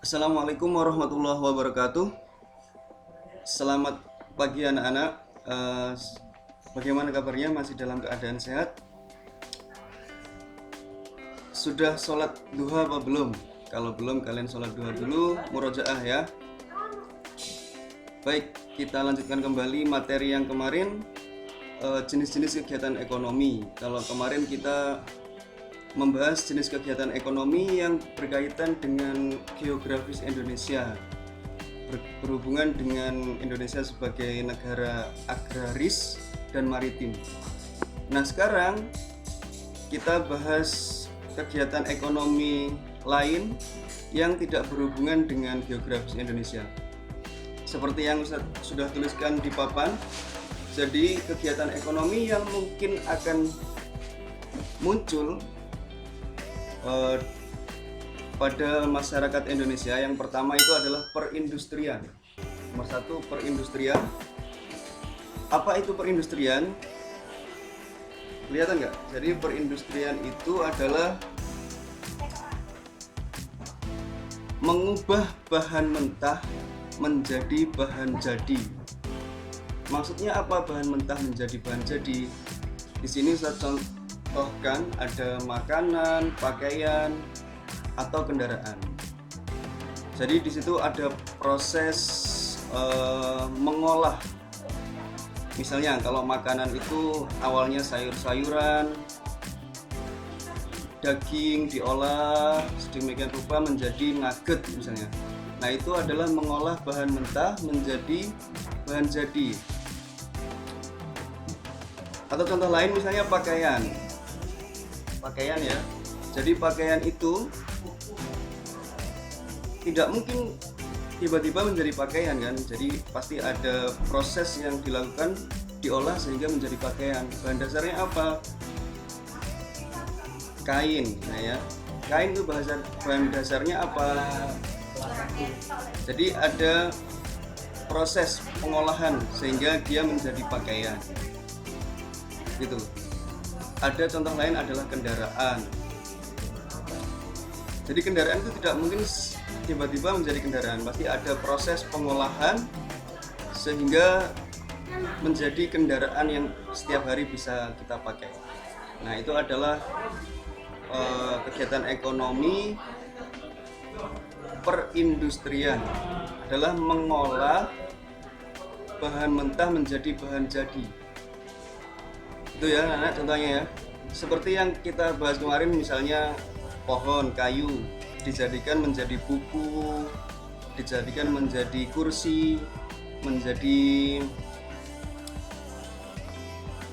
Assalamualaikum warahmatullahi wabarakatuh. Selamat pagi anak-anak. Bagaimana kabarnya? Masih dalam keadaan sehat? Sudah sholat duha apa belum? Kalau belum, kalian sholat duha dulu, murojaah ya. Baik, kita lanjutkan kembali materi yang kemarin, jenis-jenis kegiatan ekonomi. Kalau kemarin kita membahas jenis kegiatan ekonomi yang berkaitan dengan geografis Indonesia, berhubungan dengan Indonesia sebagai negara agraris dan maritim. Nah, sekarang kita bahas kegiatan ekonomi lain yang tidak berhubungan dengan geografis Indonesia. Seperti yang Ustaz sudah tuliskan di papan, jadi kegiatan ekonomi yang mungkin akan muncul pada masyarakat Indonesia, yang pertama itu adalah perindustrian. Nomor satu, perindustrian. Apa itu perindustrian? Kelihatan nggak? Jadi perindustrian itu adalah mengubah bahan mentah menjadi bahan jadi. Maksudnya apa bahan mentah menjadi bahan jadi? Di sini saya contohkan ada makanan, pakaian, atau kendaraan. Jadi di situ ada proses mengolah. Misalnya kalau makanan itu awalnya sayur-sayuran, daging diolah sedemikian rupa menjadi nugget misalnya. Nah, itu adalah mengolah bahan mentah menjadi bahan jadi. Atau contoh lain misalnya pakaian ya. Jadi pakaian itu tidak mungkin tiba-tiba menjadi pakaian kan. Jadi pasti ada proses yang dilakukan, diolah sehingga menjadi pakaian. Bahan dasarnya apa? Kain. Nah ya, kain itu bahan dasarnya apa? Jadi ada proses pengolahan sehingga dia menjadi pakaian gitu. Ada contoh lain adalah kendaraan. Jadi kendaraan itu tidak mungkin tiba-tiba menjadi kendaraan, pasti ada proses pengolahan sehingga menjadi kendaraan yang setiap hari bisa kita pakai. Nah, itu adalah kegiatan ekonomi perindustrian, adalah mengolah bahan mentah menjadi bahan jadi. Itu ya anak contohnya ya. Seperti yang kita bahas kemarin, misalnya pohon, kayu dijadikan menjadi buku, dijadikan menjadi kursi, menjadi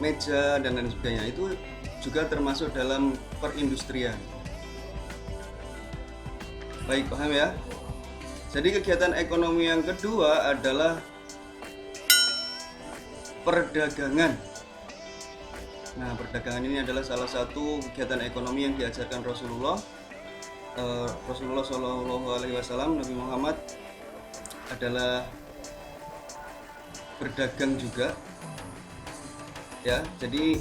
meja dan lain sebagainya. Itu juga termasuk dalam perindustrian. Baik, paham ya? Jadi kegiatan ekonomi yang kedua adalah perdagangan. Nah, perdagangan ini adalah salah satu kegiatan ekonomi yang diajarkan Rasulullah Shallallahu Alaihi Wasallam. Nabi Muhammad adalah berdagang juga, ya. Jadi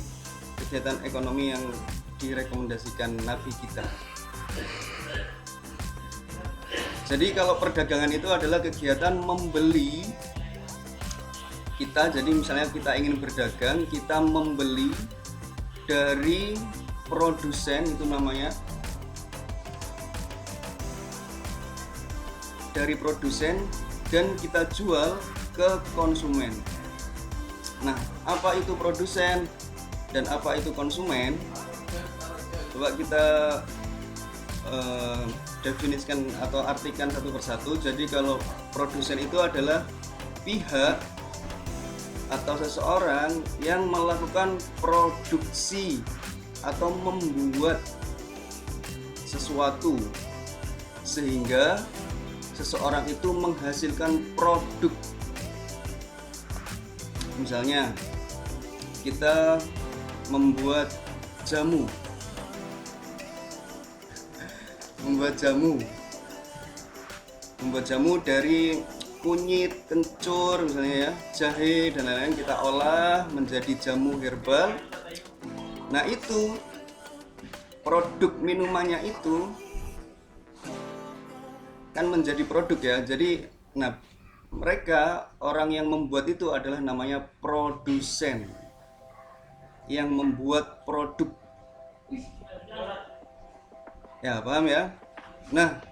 kegiatan ekonomi yang direkomendasikan Nabi kita. Jadi kalau perdagangan itu adalah kegiatan membeli. Jadi misalnya kita ingin berdagang, kita membeli dari produsen, itu namanya dari produsen, dan kita jual ke konsumen. Nah, apa itu produsen dan apa itu konsumen? Coba kita definisikan atau artikan satu persatu. Jadi kalau produsen itu adalah pihak atau seseorang yang melakukan produksi atau membuat sesuatu sehingga seseorang itu menghasilkan produk. Misalnya kita membuat jamu dari kunyit, kencur misalnya ya, jahe dan lain-lain, kita olah menjadi jamu herbal. Nah, itu produk minumannya itu kan menjadi produk ya. Jadi nah, mereka orang yang membuat itu adalah namanya produsen yang membuat produk. Ya, paham ya? Nah,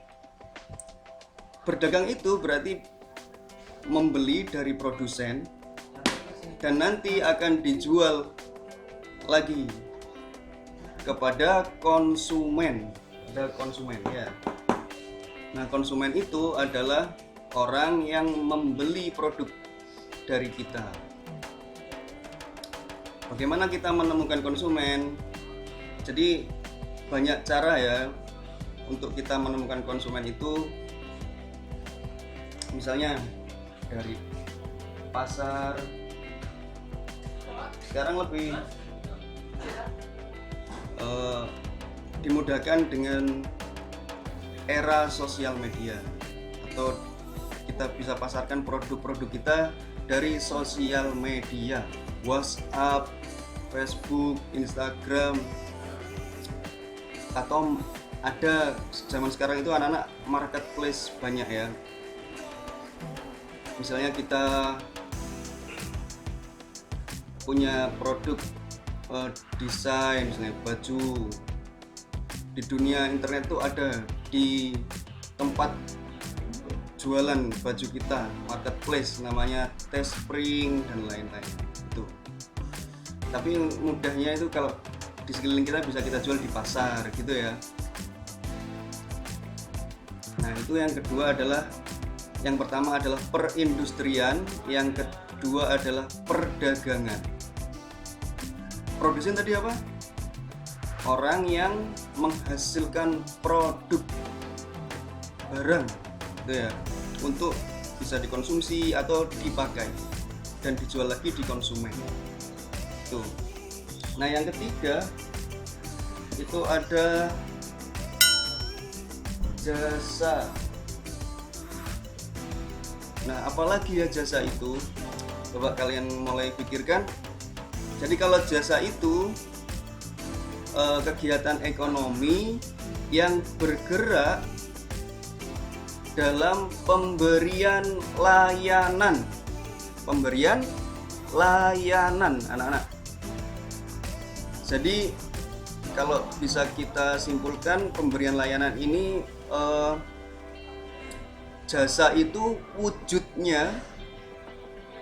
berdagang itu berarti membeli dari produsen dan nanti akan dijual lagi kepada konsumen. Ada konsumen ya. Nah, konsumen itu adalah orang yang membeli produk dari kita. Bagaimana kita menemukan konsumen? Jadi banyak cara ya untuk kita menemukan konsumen itu. Misalnya dari pasar. Sekarang lebih dimudahkan dengan era sosial media, atau kita bisa pasarkan produk-produk kita dari sosial media, WhatsApp, Facebook, Instagram, atau ada zaman sekarang itu anak-anak marketplace banyak ya. Misalnya kita punya produk desain, misalnya baju, di dunia internet tuh ada di tempat jualan baju kita, marketplace namanya Teespring dan lain-lain itu. Tapi mudahnya itu kalau di sekeliling kita bisa kita jual di pasar gitu ya. Nah, itu yang kedua adalah, yang pertama adalah perindustrian, yang kedua adalah perdagangan. Produsen tadi apa? Orang yang menghasilkan produk barang gitu ya, untuk bisa dikonsumsi atau dipakai dan dijual lagi di konsumen. Tuh. Nah, yang ketiga itu ada jasa. Nah, apalagi ya jasa itu? Coba kalian mulai pikirkan. Jadi kalau jasa itu kegiatan ekonomi yang bergerak dalam pemberian layanan. Pemberian layanan, anak-anak. Jadi kalau bisa kita simpulkan, pemberian layanan ini jasa itu wujudnya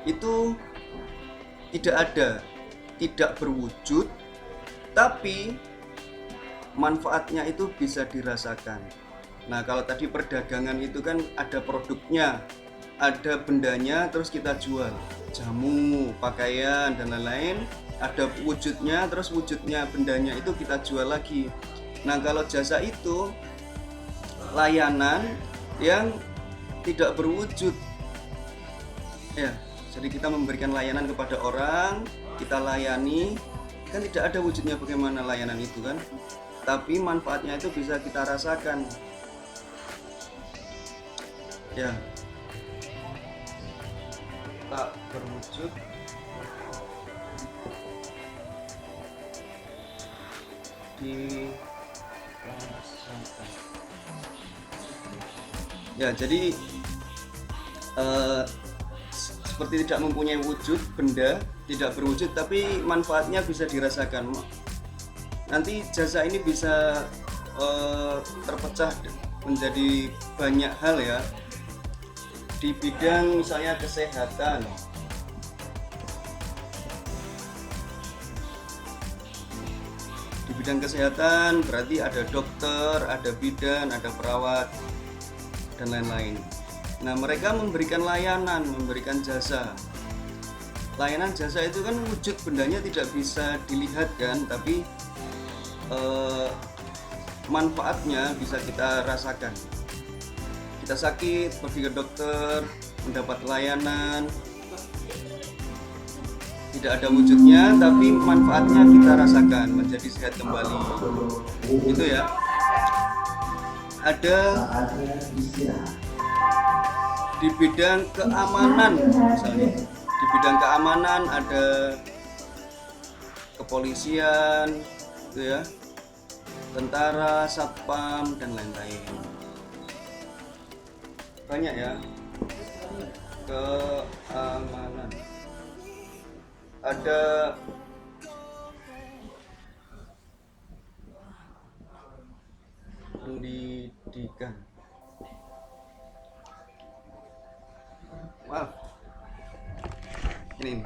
itu tidak ada, tidak berwujud, tapi manfaatnya itu bisa dirasakan. Nah, kalau tadi perdagangan itu kan ada produknya, ada bendanya, terus kita jual, jamu, pakaian dan lain-lain, ada wujudnya, terus wujudnya bendanya itu kita jual lagi. Nah, kalau jasa itu layanan yang tidak berwujud ya. Jadi kita memberikan layanan kepada orang, kita layani, kan tidak ada wujudnya bagaimana layanan itu kan, tapi manfaatnya itu bisa kita rasakan ya. Tak berwujud dirasakan ya. Jadi seperti tidak mempunyai wujud, benda tidak berwujud, tapi manfaatnya bisa dirasakan. Nanti jasa ini bisa terpecah menjadi banyak hal ya. Di bidang misalnya kesehatan, di bidang kesehatan berarti ada dokter, ada bidan, ada perawat dan lain-lain. Nah, mereka memberikan layanan, memberikan jasa. Layanan jasa itu kan wujud bendanya tidak bisa dilihat kan, tapi manfaatnya bisa kita rasakan. Kita sakit, pergi ke dokter, mendapat layanan, tidak ada wujudnya, tapi manfaatnya kita rasakan, menjadi sehat kembali. Itu ya. Ada di bidang keamanan, misalnya di bidang keamanan ada kepolisian gitu ya, tentara, satpam dan lain-lain. banyak ya. Keamanan, ada pendidikan, maaf, ini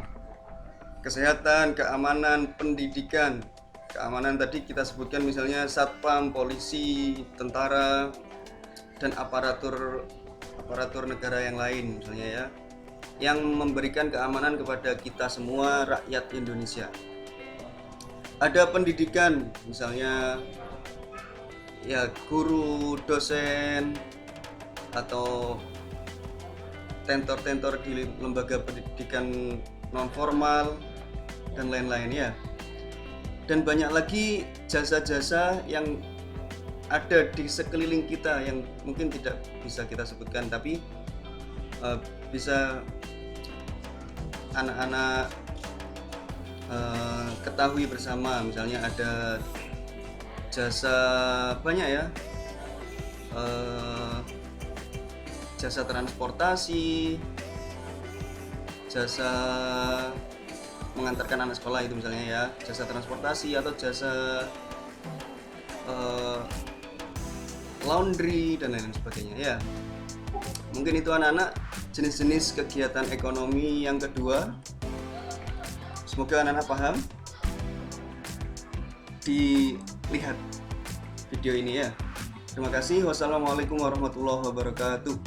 kesehatan, keamanan, pendidikan. Keamanan tadi kita sebutkan misalnya satpam, polisi, tentara, dan aparatur negara yang lain misalnya ya, yang memberikan keamanan kepada kita semua rakyat Indonesia. Ada pendidikan misalnya ya, guru, dosen, atau tentor-tentor di lembaga pendidikan non formal dan lain-lain ya. Dan banyak lagi jasa-jasa yang ada di sekeliling kita yang mungkin tidak bisa kita sebutkan, tapi bisa anak-anak ketahui bersama. Misalnya ada jasa banyak ya, jasa transportasi, jasa mengantarkan anak sekolah itu misalnya ya, jasa transportasi, atau jasa laundry dan lain sebagainya ya. Mungkin itu anak-anak jenis-jenis kegiatan ekonomi yang kedua. Semoga anak-anak paham. Dilihat video ini ya. Terima kasih. Wassalamualaikum warahmatullahi wabarakatuh.